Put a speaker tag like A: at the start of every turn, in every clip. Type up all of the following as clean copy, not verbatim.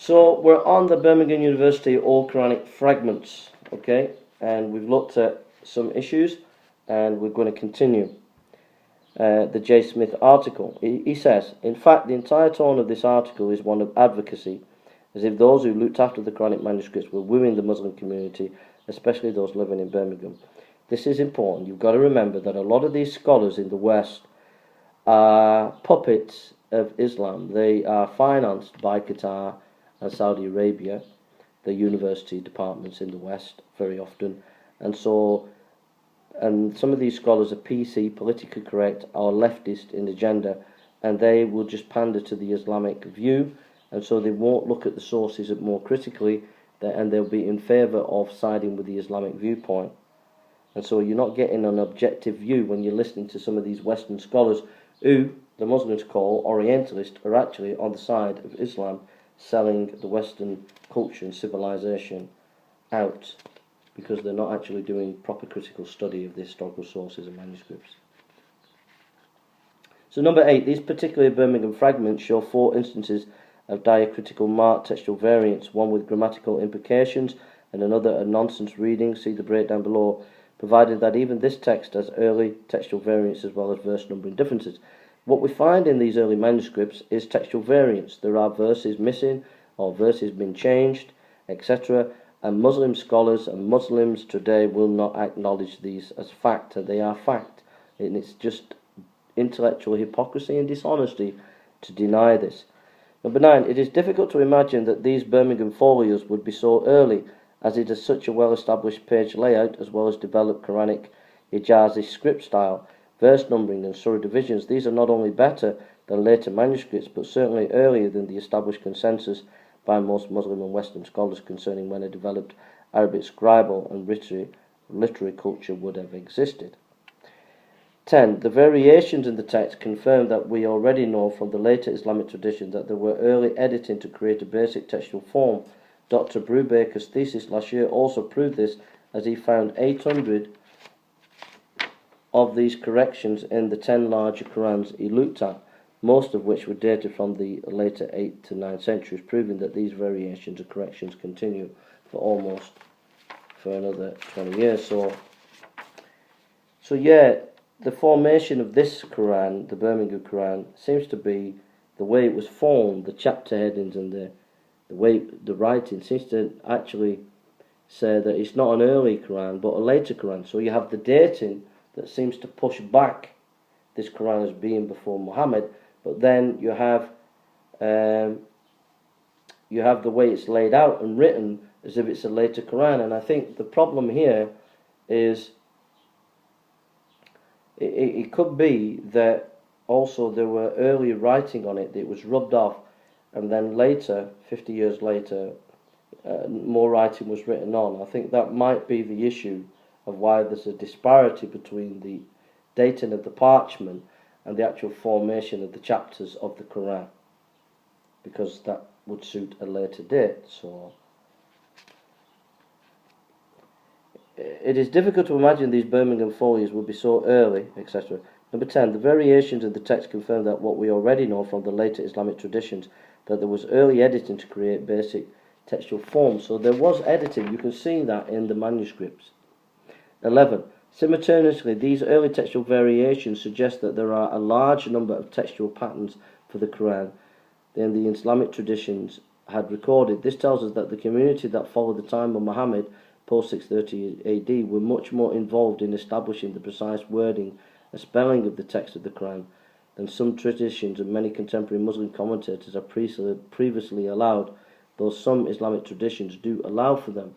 A: So we're on the Birmingham University All Quranic Fragments, okay, and we've looked at some issues, and we're going to continue. The J. Smith article. He says, in fact, the entire tone of this article is one of advocacy, as if those who looked after the Quranic manuscripts were wooing the Muslim community, especially those living in Birmingham. This is important. You've got to remember that a lot of these scholars in the West are puppets of Islam. They are financed by Qatar and Saudi Arabia, the university departments in the West, very often. And some of these scholars are PC, politically correct, or leftist in agenda, and they will just pander to the Islamic view, and so they won't look at the sources more critically, and they'll be in favour of siding with the Islamic viewpoint. And so you're not getting an objective view when you're listening to some of these Western scholars who the Muslims call Orientalist, are actually on the side of Islam, selling the Western culture and civilization out, because they're not actually doing proper critical study of the historical sources and manuscripts. So number 8, these particular Birmingham fragments show 4 instances of diacritical marked textual variants, one with grammatical implications and another a nonsense reading. See the breakdown below, provided that even this text has early textual variants as well as verse numbering differences. What we find in these early manuscripts is textual variants. There are verses missing or verses being changed, etc. And Muslim scholars and Muslims today will not acknowledge these as fact, and they are fact. And it's just intellectual hypocrisy and dishonesty to deny this. Number 9, it is difficult to imagine that these Birmingham folios would be so early, as it has such a well-established page layout as well as developed Quranic Hijazi script style, verse numbering and surah divisions. These are not only better than later manuscripts, but certainly earlier than the established consensus by most Muslim and Western scholars concerning when a developed Arabic scribal and literary culture would have existed. 10. The variations in the text confirm that we already know from the later Islamic tradition that there were early editing to create a basic textual form. Dr. Brubaker's thesis last year also proved this, as he found 800 of these corrections in the 10 larger Qurans he looked at, most of which were dated from the later 8th to 9th centuries, proving that these variations and corrections continue for another 20 years. So yeah, the formation of this Quran, the Birmingham Quran, seems to be the way it was formed, the chapter headings and the way the writing seems to actually say that it's not an early Quran but a later Quran. So you have the dating that seems to push back this Quran as being before Muhammad, but then you have the way it's laid out and written as if it's a later Quran. And I think the problem here is it could be that also there were early writing on it that was rubbed off, and then later, 50 years later, more writing was written on. I think that might be the issue of why there's a disparity between the dating of the parchment and the actual formation of the chapters of the Quran, because that would suit a later date. So it is difficult to imagine these Birmingham folios would be so early, etc. Number 10, the variations in the text confirm that what we already know from the later Islamic traditions, that there was early editing to create basic textual forms. So there was editing, you can see that in the manuscripts. 11. Simultaneously, these early textual variations suggest that there are a large number of textual patterns for the Quran than the Islamic traditions had recorded. This tells us that the community that followed the time of Muhammad, post 630 AD, were much more involved in establishing the precise wording and spelling of the text of the Quran than some traditions and many contemporary Muslim commentators have previously allowed, though some Islamic traditions do allow for them.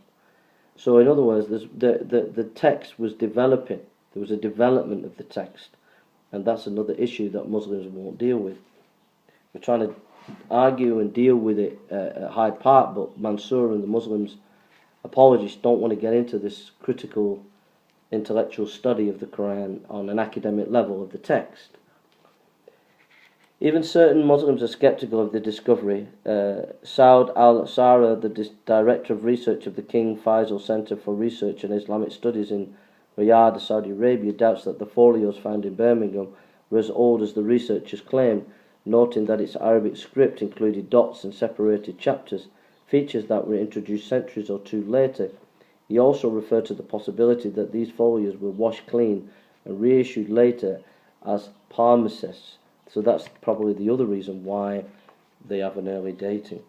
A: So in other words, the text was developing. There was a development of the text, and that's another issue that Muslims won't deal with. We're trying to argue and deal with it at Hyde Park, but Mansour and the Muslims apologists don't want to get into this critical intellectual study of the Quran on an academic level of the text. Even certain Muslims are skeptical of the discovery. Saud al-Sara, the director of research of the King Faisal Center for Research and Islamic Studies in Riyadh, Saudi Arabia, doubts that the folios found in Birmingham were as old as the researchers claimed, noting that its Arabic script included dots and separated chapters. features that were introduced centuries or two later. He also referred to the possibility that these folios were washed clean and reissued later as palimpsests. So that's probably the other reason why they have an early dating.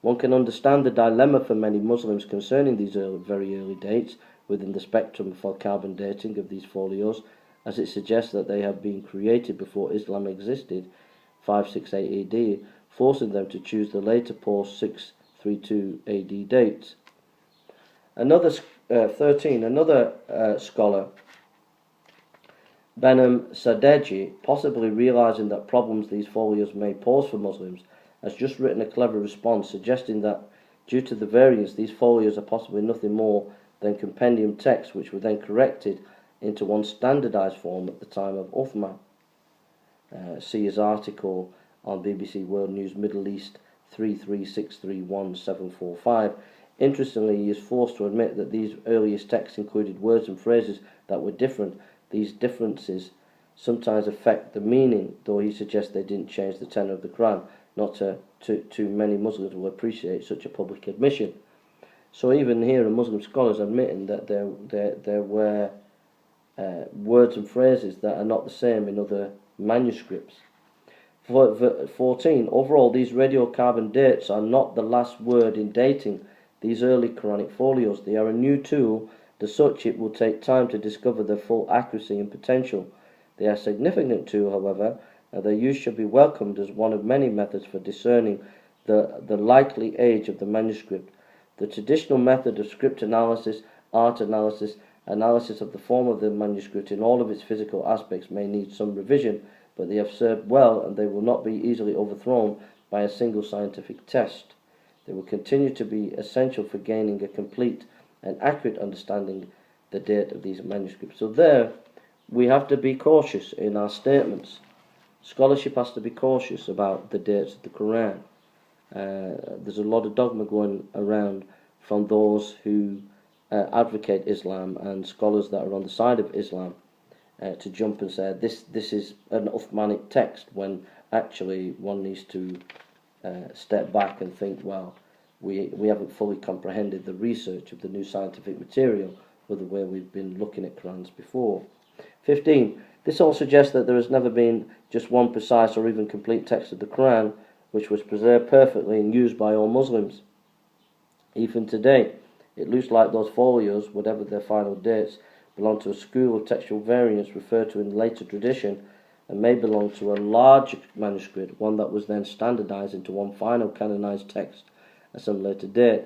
A: One can understand the dilemma for many Muslims concerning these very early dates within the spectrum for carbon dating of these folios, as it suggests that they have been created before Islam existed, 568 AD, forcing them to choose the later post-632 AD dates. Another scholar, Behnam Sadeji, possibly realizing that problems these folios may pose for Muslims, has just written a clever response suggesting that due to the variance, these folios are possibly nothing more than compendium texts which were then corrected into one standardized form at the time of Uthman. See his article on BBC World News Middle East 336311745. Interestingly, he is forced to admit that these earliest texts included words and phrases that were different. These differences sometimes affect the meaning, though he suggests they didn't change the tenor of the Quran. Not too many Muslims will appreciate such a public admission. So even here, a Muslim scholars admitting that there were words and phrases that are not the same in other manuscripts. 14. Overall, these radiocarbon dates are not the last word in dating these early Quranic folios. They are a new tool. As such, it will take time to discover their full accuracy and potential. They are a significant tool, however, and their use should be welcomed as one of many methods for discerning the likely age of the manuscript. The traditional method of script analysis, art analysis, analysis of the form of the manuscript in all of its physical aspects may need some revision, but they have served well and they will not be easily overthrown by a single scientific test. They will continue to be essential for gaining a complete and accurate understanding of the date of these manuscripts. So there, we have to be cautious in our statements. Scholarship has to be cautious about the dates of the Quran. There's a lot of dogma going around from those who advocate Islam and scholars that are on the side of Islam to jump and say this is an Uthmanic text, when actually one needs to step back and think, well, we haven't fully comprehended the research of the new scientific material with the way we've been looking at Qurans before. 15. This all suggests that there has never been just one precise or even complete text of the Quran which was preserved perfectly and used by all Muslims. Even today, it looks like those folios, whatever their final dates, belong to a school of textual variants referred to in later tradition, and may belong to a large manuscript, one that was then standardized into one final canonized text at some later date.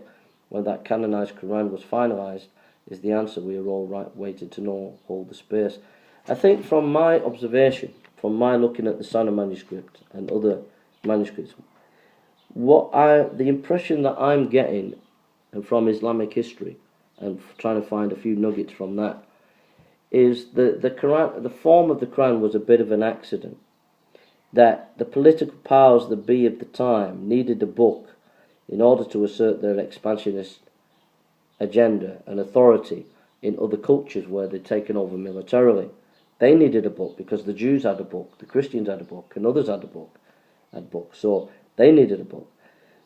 A: When that canonized Quran was finalized, is the answer we are all waiting to know. Hold the space. I think from my observation, from my looking at the Sana manuscript and other manuscripts, the impression that I'm getting from Islamic history, and trying to find a few nuggets from that, is the Quran, the form of the Quran was a bit of an accident. That the political powers that be of the time needed a book in order to assert their expansionist agenda and authority in other cultures where they'd taken over militarily. They needed a book because the Jews had a book, the Christians had a book, and others had a book. So they needed a book.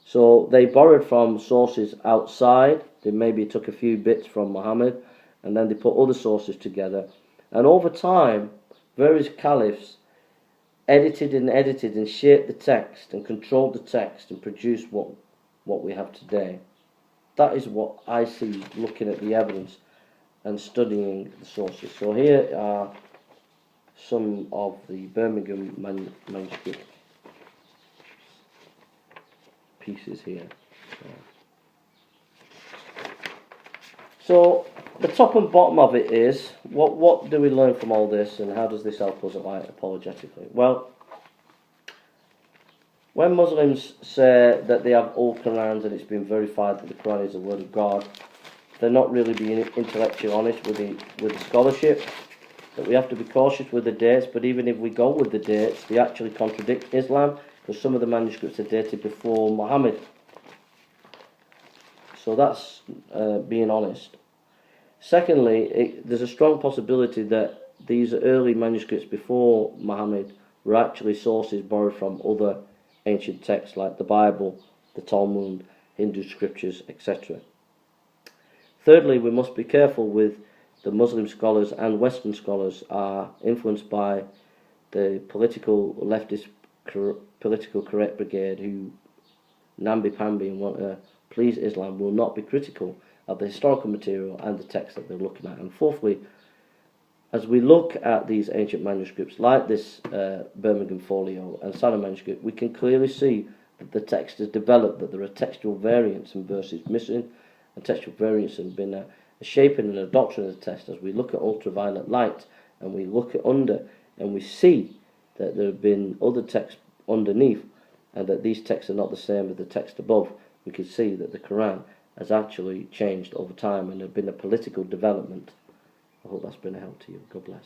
A: So they borrowed from sources outside. They maybe took a few bits from Muhammad, and then they put other sources together. And over time, various caliphs edited and shaped the text and controlled the text and produced what we have today. That is what I see looking at the evidence and studying the sources. So here are some of the Birmingham manuscript pieces here. So the top and bottom of it is, what do we learn from all this, and how does this help us apologetically? Well, when Muslims say that they have all Qurans and it's been verified that the Quran is the word of God, they're not really being intellectually honest with the scholarship. That we have to be cautious with the dates, but even if we go with the dates, they actually contradict Islam, because some of the manuscripts are dated before Muhammad. So that's being honest. Secondly, there's a strong possibility that these early manuscripts before Muhammad were actually sources borrowed from other ancient texts like the Bible, the Talmud, Hindu scriptures, etc. Thirdly, we must be careful with the Muslim scholars and Western scholars are influenced by the political leftist political correct brigade who namby-pamby and want to please Islam will not be critical of the historical material and the text that they're looking at. And fourthly, as we look at these ancient manuscripts like this Birmingham folio and Sana manuscript, we can clearly see that the text is developed, that there are textual variants and verses missing, and textual variants have been a shaping and a doctrine of the text. As we look at ultraviolet light and we look at under and we see that there have been other texts underneath and that these texts are not the same as the text above, we can see that the Quran has actually changed over time and there has been a political development. I hope that's been a help to you. God bless.